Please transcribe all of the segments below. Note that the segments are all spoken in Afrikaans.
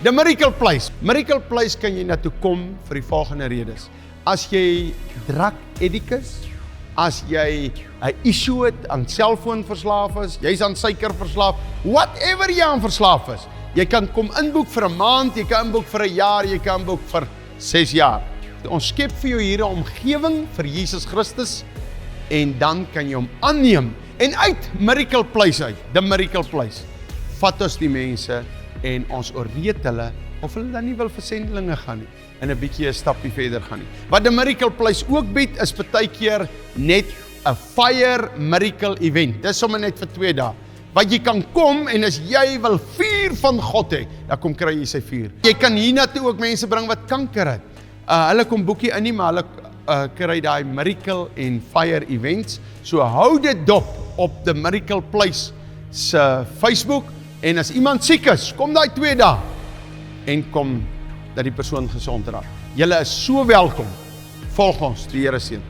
The Miracle Place. Miracle Place kan jy na toe kom vir die volgende redes. As jy drug addict is, as jy 'n issue het aan selfoon verslaaf is, jy's aan suiker verslaaf, whatever jy aan verslaaf is, jy kan kom inboek vir 'n maand, jy kan inboek vir 'n jaar, jy kan inboek vir 6 jaar. Ons skep vir jou hier 'n omgewing vir Jesus Christus en dan kan jy hom aanneem en uit Miracle Place uit, the Miracle Place. Vat ons die mense en ons oorreed hulle of hulle dan nie wil vir sendelinge gaan nie en 'n bietjie 'n stapie verder gaan nie. Wat the Miracle Place ook bied is partykeer net 'n fire miracle event. Dis sommer net vir 2 dae. Wat jy kan kom en as jy wil vuur van God hê, dan kom kry jy sy vuur. Jy kan hiernatoe ook mense bring wat kanker het. Hulle kom boekie in nie, maar hulle kry daai miracle en fire events. So hou dit dop op the Miracle Place se Facebook en as iemand siek is, kom daai 2 dae en kom dat die persoon gesond raak. Julle is so welkom. Volg ons, die Here seën.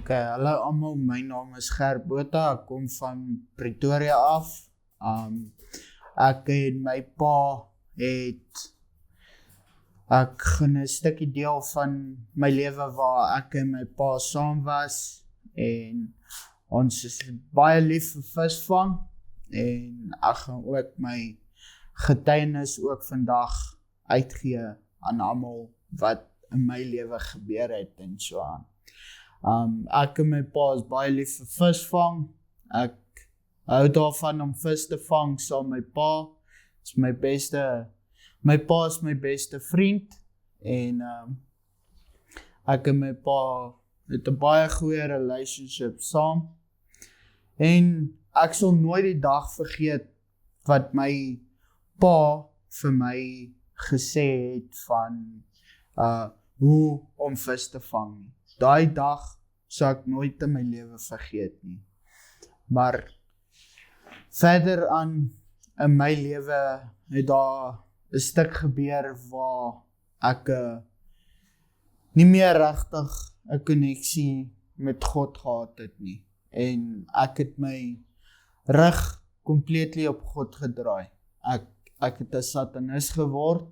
Hallo almal, my naam is Gert Botha, ek kom van Pretoria af. Ek en my pa ek gaan 'n stukkie deel van my lewe waar ek en my pa saam was en ons is baie lief vir visvang en ek gaan ook my getuienis ook vandag uitgee aan almal wat in my lewe gebeur het en so aan. Ek en my pa is baie lief vir visvang. Ek hou daarvan om vis te vang saam met my pa. My pa is my beste vriend en ek en my pa het 'n baie goeie relationship saam. En ek sal nooit die dag vergeet wat my pa vir my gesê het van hoe om vis te vang nie. Daai dag sal ek nooit in my lewe vergeet nie. Maar verder aan in my lewe het daar 'n stuk gebeur waar ek nie meer regtig 'n koneksie met God gehad het nie. En ek het my rug completely op God gedraai. Ek het 'n satanis geword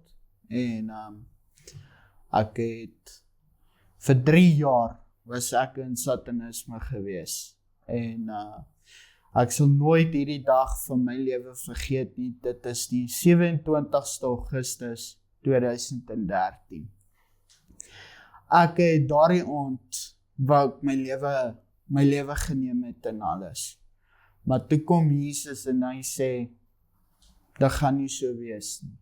en ek het vir 3 jaar was ek in satanisme gewees. En ek sal nooit hierdie dag van my lewe vergeet nie. Dit is die 27ste Augustus 2013. Ek het daardie aand wou ek my lewe geneem het en alles. Maar toe kom Jesus en hy sê, dit gaan nie so wees nie.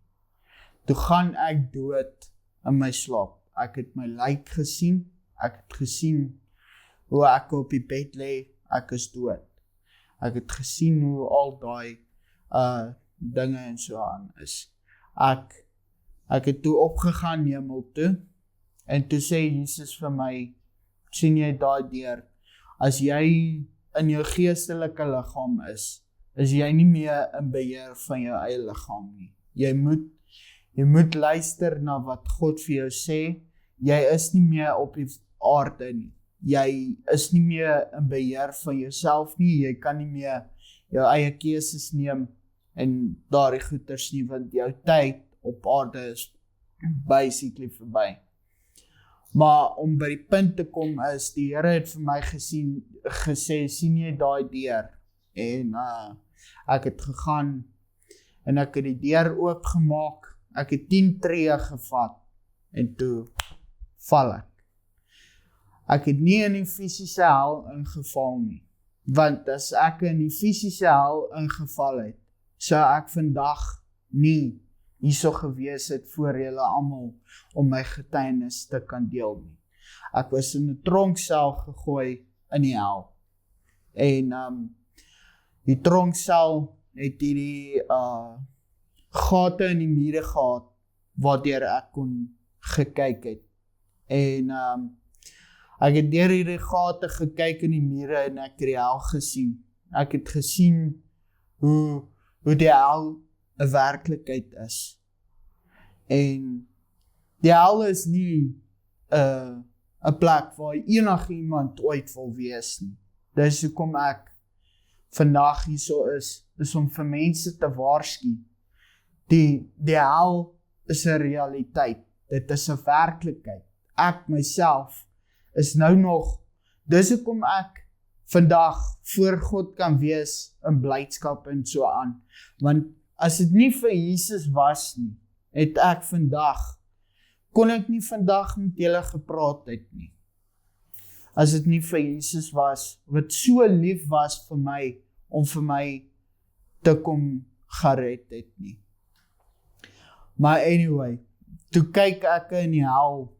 Toe gaan ek dood in my slaap. Ek het my lijk gesien, ek het gesien hoe ek op die bed lê, ek is dood. Ek het gesien hoe al daai dinge en so aan is. Ek het toe opgegaan hemel toe, en toe sê Jesus vir my, sien jy daai deur, as jy in jou geestelike liggaam is jy nie meer in beheer van jou eie liggaam nie. Jy moet luister na wat God vir jou sê. Jy is nie meer op die aarde nie. Jy is nie meer in beheer van jouself nie. Jy kan nie meer jou eie keuses neem en daardie goeders nie, want jou tyd op aarde is basically verby. Maar om by die punt te kom is, die Here het vir my gesê, sien jy daai deur? En ek het gegaan en ek het die deur oopgemaak. Ek het 10 tree gevat en toe val ek. Ek het nie in die fisiese hel ingeval nie, want as ek in die fisiese hel ingeval het, sou ek vandag nie hierso gewees het voor julle almal om my getuienis te kan deel nie. Ek was in 'n tronksel gegooi in die hel. En die tronksel het hierdie gate in die mure gehad waardeur ek kon gekyk het. En ek het deur hierdie gate gekyk in die mure en ek het die hel gesien. Ek het gesien hoe die hel 'n werklikheid is. En die hel is nie 'n plek waar enigiemand ooit wil wees nie. Dis hoekom ek vandag hierso is om vir mense te waarsku. Die hel is 'n realiteit. Dit is 'n werklikheid. Ek myself is nou nog, dis hoekom ek vandag voor God kan wees in blydskap en so aan. Want as dit nie vir Jesus was nie, kon ek nie vandag met julle gepraat het nie. As dit nie vir Jesus was, wat so lief was vir my, om vir my te kom gered het nie. Maar anyway, toe kyk ek in die hel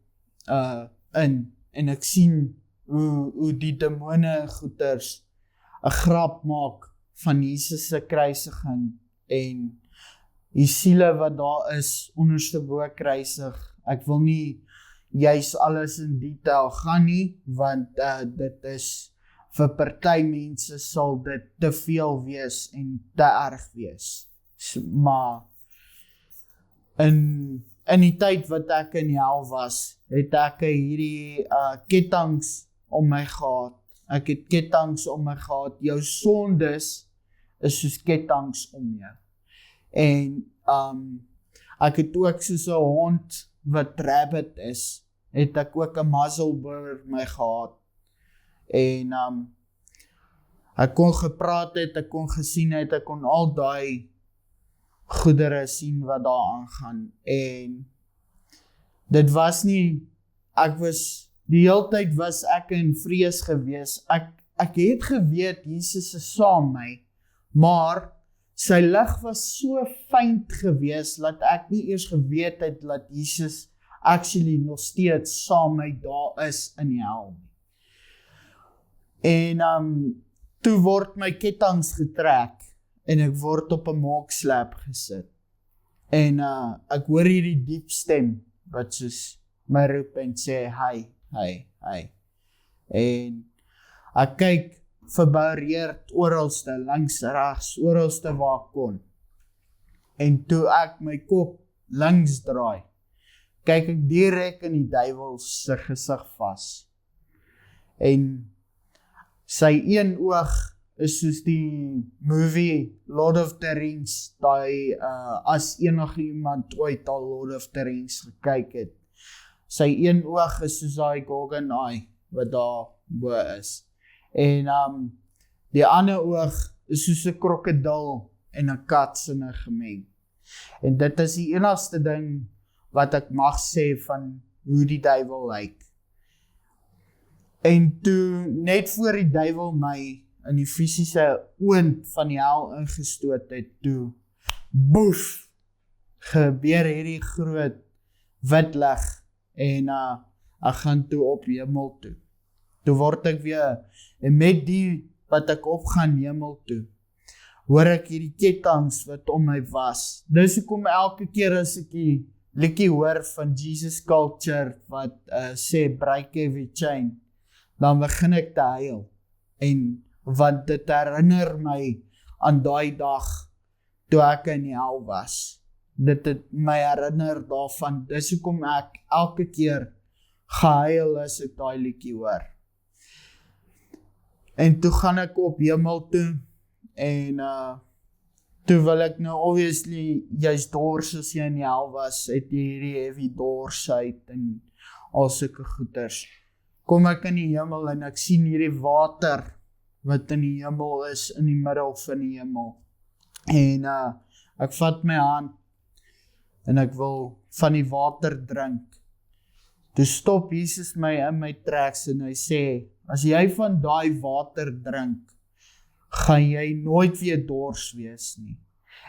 en ek sien hoe die demone goeters 'n grap maak van Jesus se kruisiging en die siele wat daar is onderstebo kruisig. Ek wil nie juis alles in detail gaan nie, want dit is vir party mense sal dit te veel wees en te erg wees. Maar in die tyd wat ek in die hel was, het ek hierdie ketTINGs om my gehad. Ek het ketTINGs om my gehad. Jou sondes is soos ketTINGs om jou. En ek het ook soos 'n hond wat rabbit is, het ek ook 'n muzzle oor my gehad. En ek kon gepraat het, ek kon gesien het, ek kon al daai goedere sien wat daar aangaan. En dit was nie, die hele tyd was ek in vrees gewees. Ek het geweet Jesus is saam my, maar sy lig was so faint gewees dat ek nie eers geweet het dat Jesus actually nog steeds saam my daar is in die hel nie. En toe word my ketTINGs getrek en ek word op 'n maakslap gesit. En ek hoor hierdie diep stem wat soos my roep en sê, hy. En ek kyk verboureerd oralste, langs, regs, oralste waar ek kon. En toe ek my kop links draai, kyk ek direk in die duiwel se gesig vas. En sy een oog is soos die movie Lord of the Rings, as enige iemand ooit al Lord of the Rings gekyk het. Sy een oog is soos daai Gorgon eye, wat daar bo is. En die ander oog is soos 'n krokodil en 'n kat sinne gemeng. En dit is die enigste ding wat ek mag sê van hoe die duiwel lyk. En toe, net voor die duiwel my in die fisiese oond van die hel ingestoot het, toe, boef, gebeur hierdie groot wit lig, en ek gaan toe op hemel toe. Toe word ek weer, en met die wat ek opgaan hemel toe, hoor ek hierdie ketTINGs wat om my was. Dis hoekom elke keer as ek die liedjie hoor van Jesus Culture, wat sê, break every chain, dan begin ek te huil. En want dit herinner my aan daai dag, toe ek in die hel was. Dit het my herinner daarvan, dis hoekom ek elke keer gehuil as ek daai liedjie hoor. En toe gaan ek op hemel toe, en toe wil ek nou obviously, jy's dors as jy in die hel was, het jy hierdie heavy dorsheid en al sulke goeders. Kom ek in die hemel en ek sien hierdie water wat in die hemel is, in die middel van die hemel. En ek vat my hand en ek wil van die water drink. Toe stop Jesus my in my tracks en hy sê, as jy van daai water drink, gaan jy nooit weer dors wees nie.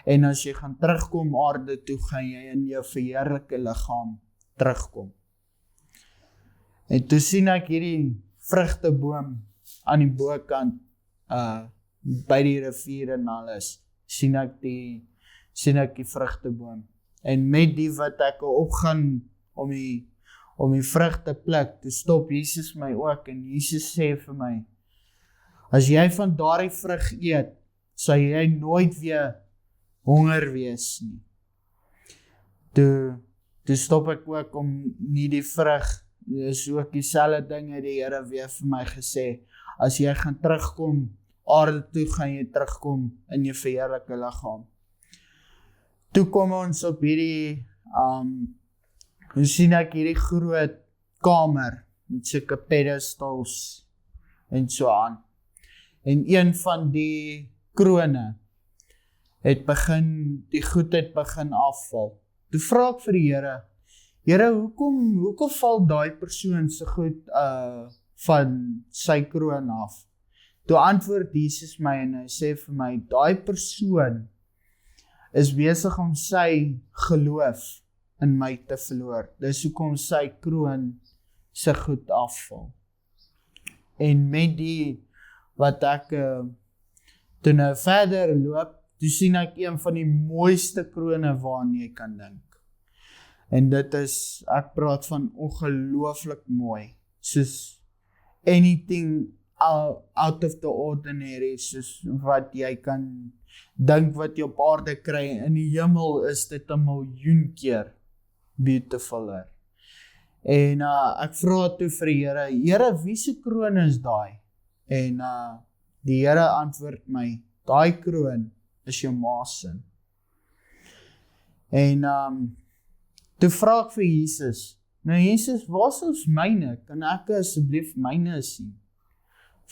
En as jy gaan terugkom aarde toe, gaan jy in jou verheerlike liggaam terugkom. En toe sien ek hierdie vrugteboom aan die bokant, by die rivier en alles, sien ek die vrugteboom. En met die wat ek opgaan om die vrug te pluk, toe stop Jesus my ook, en Jesus sê vir my, as jy van daardie vrug eet, sal jy nooit weer honger wees nie. Toe stop ek ook om nie die vrug, dis ook dieselfde ding het die Here weer vir my gesê, as jy gaan terugkom, aarde toe gaan jy terugkom in jou verheerlike liggaam. Toe kom ons op hierdie, hoe sien ek hierdie groot kamer, met sulke pedestals, en so aan. En een van die krone, die goed het begin afval. Toe vra ek vir die Here, hoekom val daai persoon so goed van sy kroon af? Toe antwoord Jesus my en hy sê vir my, daai persoon is besig om sy geloof in my te verloor. Dis hoekom sy kroon sy goed afval. En met die wat ek toe nou verder loop, toe sien ek een van die mooiste krone waaraan jy kan dink. En dit is, ek praat van ongelooflik mooi, soos anything out of the ordinary, soos wat jy kan dink wat jy op aarde kry. In die hemel is dit 1 miljoen keer beautifuler. En ek vra toe vir die Here, wie se kroon is daai? En die Here antwoord my, daai kroon is jou ma se. En toe vra ek vir Jesus, nou Jesus, waar is ons myne? Kan ek asseblief myne sien?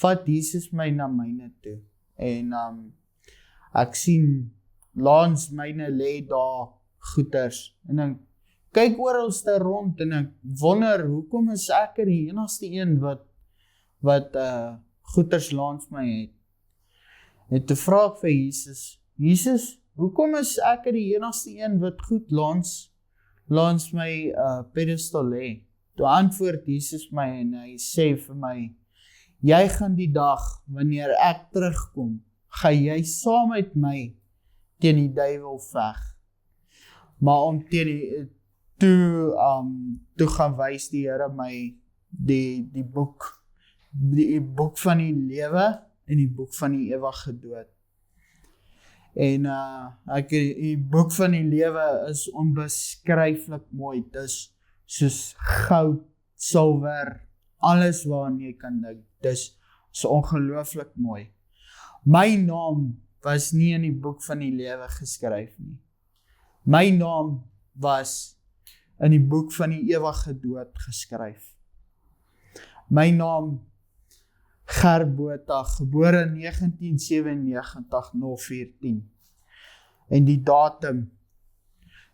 Vat Jesus my na myne toe. En ek sien langs myne lê daar goeders. En ek kyk oralste rond en ek wonder, hoekom is ek die enigste een wat goeders langs my het? En toe vra ek vir Jesus, hoekom is ek die enigste een wat goed langs my pedestal lê? Toe antwoord Jesus my en hy sê vir my, jy gaan die dag, wanneer ek terugkom, gaan jy saam met my teen die duiwel veg. Maar om teen toe gaan wys die Here my die boek van die lewe en die boek van die ewige dood. En die boek van die lewe is onbeskryflik mooi. Dit is soos goud, silwer, alles waaraan jy kan dink. Dit is ongelooflik mooi. My naam was nie in die boek van die lewe geskryf nie. My naam was in die boek van die ewige dood geskryf. My naam Gerbota, gebore 1997-04-10. En die datum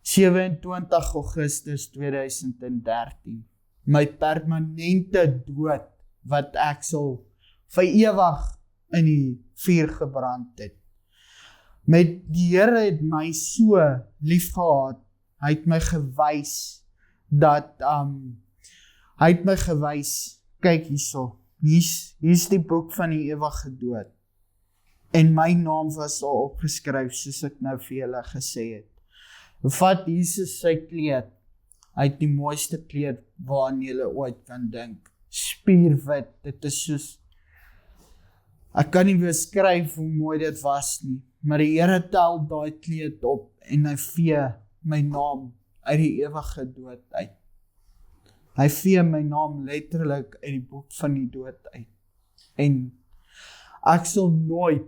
27 Augustus 2013. My permanente dood wat ek sal vir ewig in die vuur gebrand het. Met die Here het my so lief gehad. Hy het my gewys dat kyk hierso. Hier's die boek van die ewige dood. En my naam was al opgeskryf, soos ek nou vir julle gesê het. Vat Jesus sy kleed, hy het die mooiste kleed waaraan julle ooit kan dink. Spierwit, dit is soos, ek kan nie beskryf hoe mooi dit was nie, maar die Here tel daai kleed op en hy vee my naam uit die ewige dood uit. Hy vee my naam letterlik uit die boek van die dood uit. En ek sal nooit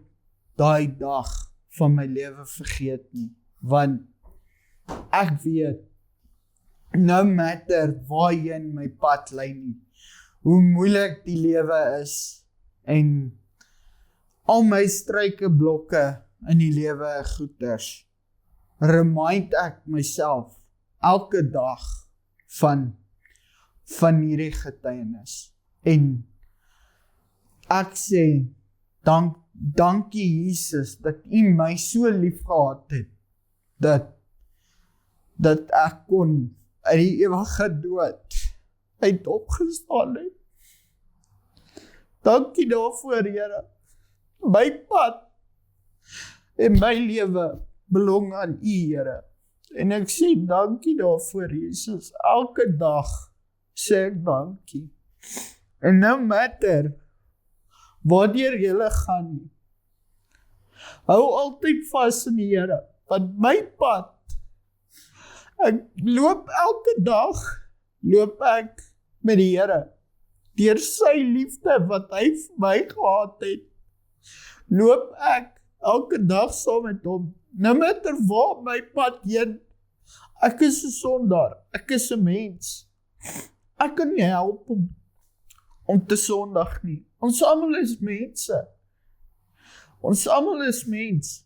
daai dag van my lewe vergeet nie, want ek weet, no matter waarheen my pad lei nie, hoe moeilik die lewe is, en al my struikelblokke in die lewe goeters, remind ek myself elke dag van hierdie getuienis. En ek sê, dankie Jesus, dat U my so lief gehad het, dat ek kon uit die ewige dood uit opgestaan het. Dankie daarvoor, Here. My pad En my lewe belong aan U, Here. En ek sê dankie daarvoor, Jesus. Elke dag sê ek dankie. En no matter waardeur jy gaan nie, hou altyd vas in die Here, want my pad, ek loop elke dag, loop ek met die Here, deur sy liefde wat hy vir my gehad het, loop ek elke dag saam met hom, no matter waar my pad heen, ek is 'n sondaar, ek is 'n mens, ek kan nie help om te sondig nie, ons almal is mense, ons almal is mens,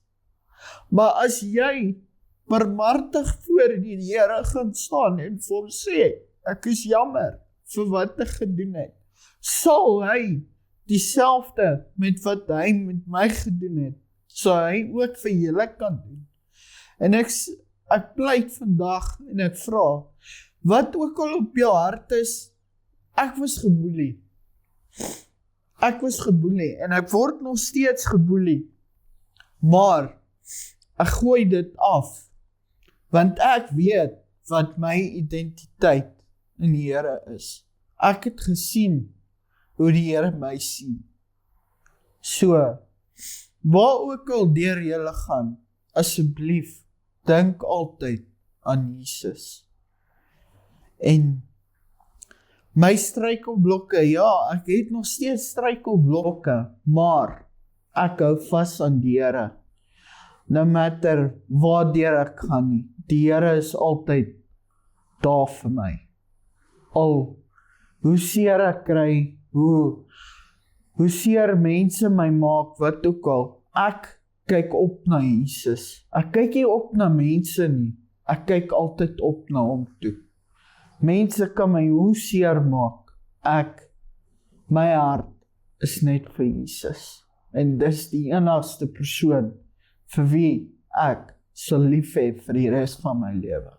maar as jy barmhartig voor die Here gaan staan en vir hom sê, ek is jammer vir wat ek gedoen het, sal hy dieselfde met wat hy met my gedoen het, sal hy ook vir julle kan doen. En ek pleit vandag en ek vra, wat ook al op jou hart is, ek was geboelie. Ek was geboelie en ek word nog steeds geboelie. Maar ek gooi dit af, want ek weet wat my identiteit in die Here is. Ek het gesien hoe die Here my sien. So, waar ook al deur julle gaan, asseblief, dink altyd aan Jesus. En my struikelblokke, ja, ek het nog steeds struikelblokke, maar ek hou vas aan die Here. No matter waardeur ek gaan nie, die Here is altyd daar vir my. Hoe seer ek kry, hoe seer mense my maak, wat ook al, ek kyk op na Jesus. Ek kyk nie op na mense nie, ek kyk altyd op na hom toe. Mense kan my hoe seer maak, my hart is net vir Jesus. En dis die enigste persoon vir wie ek sal lief hê vir die res van my lewe.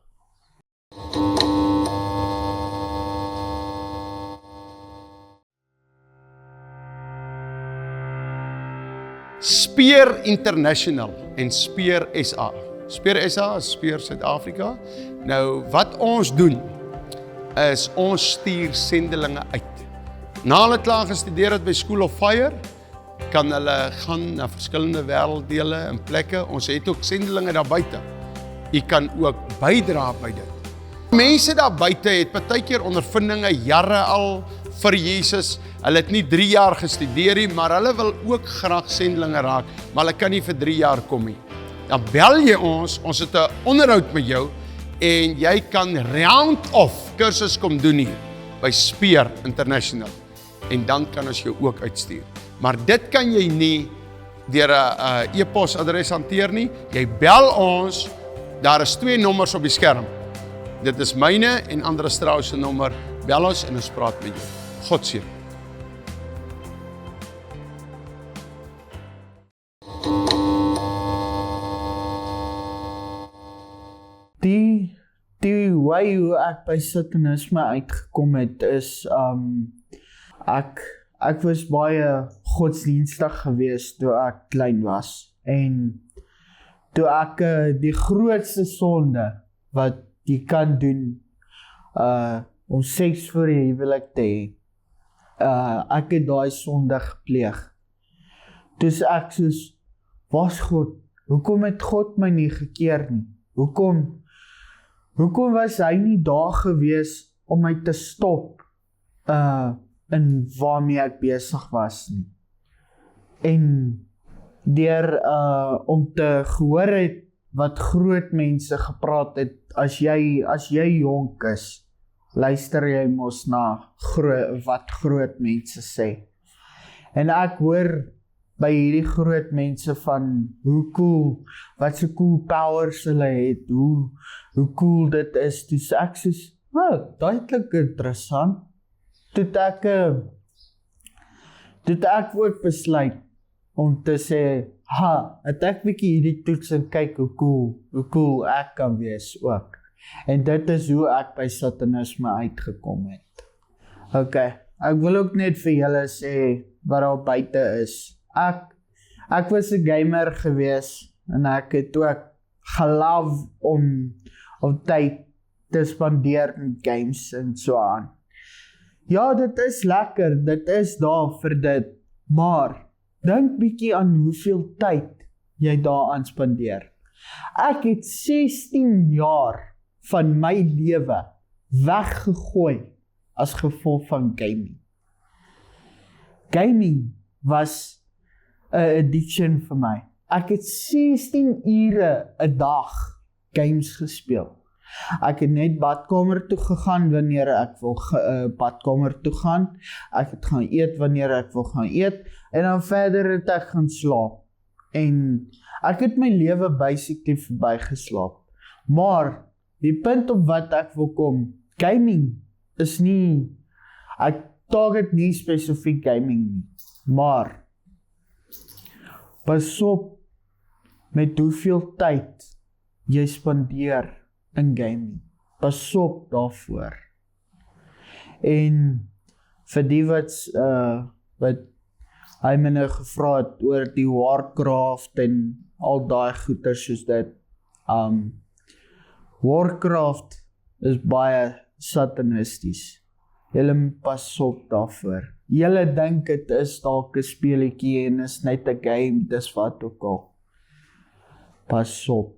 Speer International en Speer SA. Speer SA is Speer Suid-Afrika. Nou, wat ons doen, is ons stuur sendelinge uit. Na hulle klaar gestudeer het by School of Fire, kan hulle gaan na verskillende wêrelddele en plekke. Ons het ook sendelinge daar buite. U kan ook bydra by dit. Mense daar buite het partykeer ondervindinge jare al vir Jesus. Hulle het nie 3 jaar gestudeer nie, maar hulle wil ook graag sendelinge raak, maar hulle kan nie vir 3 jaar kom nie. Dan bel jy ons het 'n onderhoud met jou en jy kan round-off kursus kom doen hier by Speer International. En dan kan ons jou ook uitstuur. Maar dit kan jy nie deur 'n e-posadres hanteer nie. Jy bel ons, daar is 2 nommers op die skerm. Dit is myne en Andre Strauss se nommer. Bel ons en ons praat met jou. God seën. Die way hoe ek by Satanisme uitgekom het is, ek was baie godsdienstig gewees toe ek klein was. En toe ek die grootste sonde wat jy kan doen, om seks voor die huwelik te hê, ek het daai sonde gepleeg. Dus ek soos, was God, hoekom het God my nie gekeer nie? Hoekom was hy nie daar gewees om my te stop in waarmee ek besig was nie? En deur om te gehoor het wat groot mense gepraat het, as jy jonk is, luister jy mos na wat groot mense sê. En ek hoor by hierdie groot mense van wat so cool powers hulle het, hoe cool dit is, dus ek soos, daai klink interessant. Toe ek ook besluit om te sê, het ek bietjie hierdie toets en kyk hoe cool ek kan wees ook. En dit is hoe ek by Satanisme uitgekom het. Ok, ek wil ook net vir julle sê wat daar buite is. Ek was 'n gamer gewees en ek het ook geloof om tyd te spandeer met games en so aan. Ja, dit is lekker, dit is daar vir dit, maar dink bietjie aan hoeveel tyd jy daaraan spandeer. Ek het 16 jaar van my lewe weggegooi as gevolg van gaming. Gaming was 'n addiction vir my. Ek het 16 ure 'n dag games gespeel. Ek het net badkamer toe gegaan wanneer ek wil badkamer toe gaan. Ek het gaan eet wanneer ek wil gaan eet. En dan verder het ek gaan slaap. En ek het my lewe basically verbygeslaap. Maar die punt op wat ek wil kom, gaming is nie, ek target nie spesifiek gaming nie, maar pas op met hoeveel tyd jy spandeer in gaming. Pas op daarvoor. En vir die wat hy my nou gevra het oor die Warcraft en al daai goeie soos dit. Warcraft is baie satanisties. Julle moet pas op daarvoor. Julle dink dit is dalk 'n speletjie en is net 'n game, dis wat ook al. Pas op.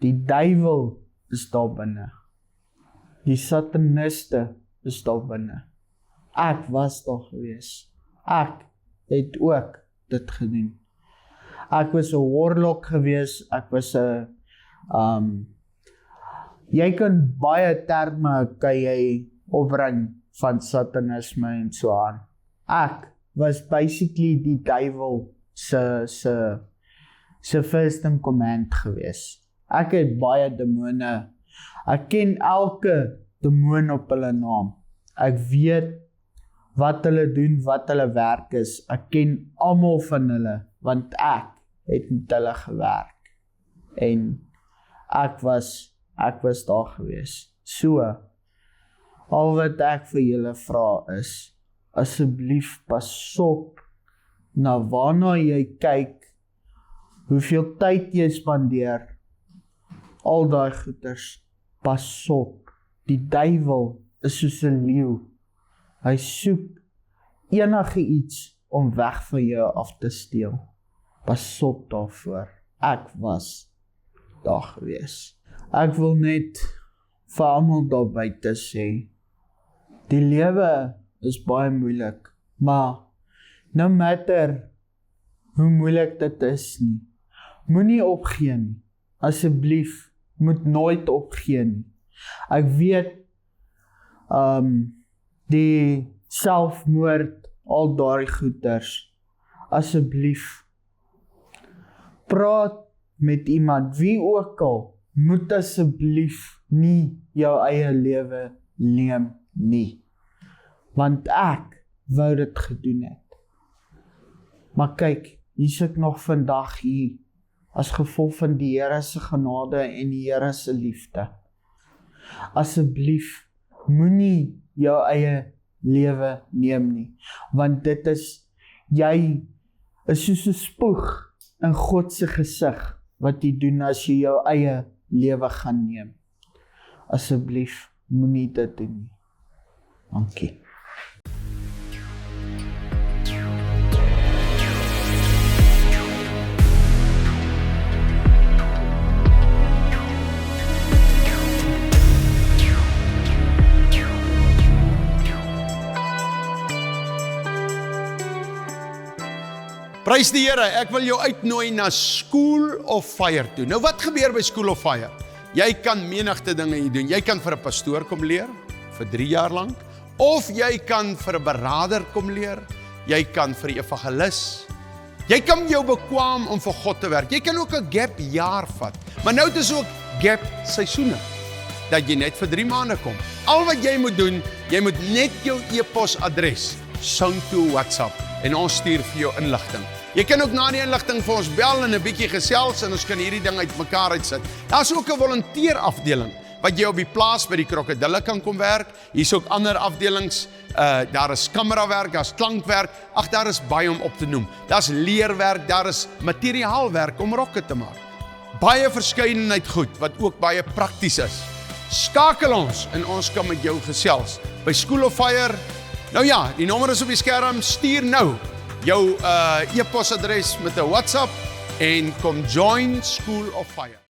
Die duiwel is daar binne. Die sataniste is daar binne. Ek was daar gewees. Ek het ook dit gedoen. Ek was 'n warlock gewees, ek was 'n jy kan baie terme kan jy opbring van satanisme en so aan. Ek was basically die duiwel se first in command gewees. Ek het baie demone. Ek ken elke demoon op hulle naam. Ek weet wat hulle doen, wat hulle werk is. Ek ken almal van hulle, want ek het met hulle gewerk. En ek was daar gewees. So, al wat ek vir julle vra is, asseblief pas op na waarna jy kyk, hoeveel tyd jy spandeer, al daai goeters, pas op. Die duiwel is soos 'n leeu. Hy soek enige iets om weg van jou af te steel. Pas op daarvoor. Ek was daar gewees. Ek wil net vir almal daar buite sê, die lewe is baie moeilik, maar no matter hoe moeilik dit is nie, moenie opgee nie. Asseblief, moet nooit opgee nie. Ek weet, die selfmoord, al daai goeters, asseblief, praat met iemand, wie ook al, moet asseblief nie jou eie lewe neem nie. Want ek wou dit gedoen het. Maar kyk, hier sit ek nog vandag hier, as gevolg van die Here se genade en die Here se liefde. Asseblief, moenie jou eie lewe neem nie, want dit is, jy is soos 'n spoeg in God se gesig, wat jy doen as jy jou eie lewe gaan neem. Asseblief, moenie dit doen nie. Dankie. Prys die Here, ek wil jou uitnooi na School of Fire toe. Nou wat gebeur by School of Fire? Jy kan menigte dinge hier doen. Jy kan vir 'n pastoor kom leer, vir 3 jaar lank, of jy kan vir 'n beraader kom leer, jy kan vir 'n evangelis, jy kan jou bekwam om vir God te werk, jy kan ook 'n gap jaar vat, maar nou het is ook gap seisoene, dat jy net vir 3 maande kom. Al wat jy moet doen, jy moet net jou e-posadres sound toe WhatsApp, en ons stuur vir jou inligting. Jy kan ook na die inligting vir ons bel en 'n bietjie gesels en ons kan hierdie ding uitmekaar uitsit. Daar's ook 'n volunteerafdeling wat jy op die plaas by die krokodille kan kom werk. Hier's ook ander afdelings. Daar is kamerawerk, daar's klankwerk. Ag, daar is baie om op te noem. Daar's leerwerk, daar is materiaalwerk om rokke te maak. baie verskeidenheid goed wat ook baie prakties is. Skakel ons en ons kan met jou gesels. By School of Fire, nou ja, die nommer is op die skerm, stuur nou jou e-posadres met 'n WhatsApp en kom join School of Fire.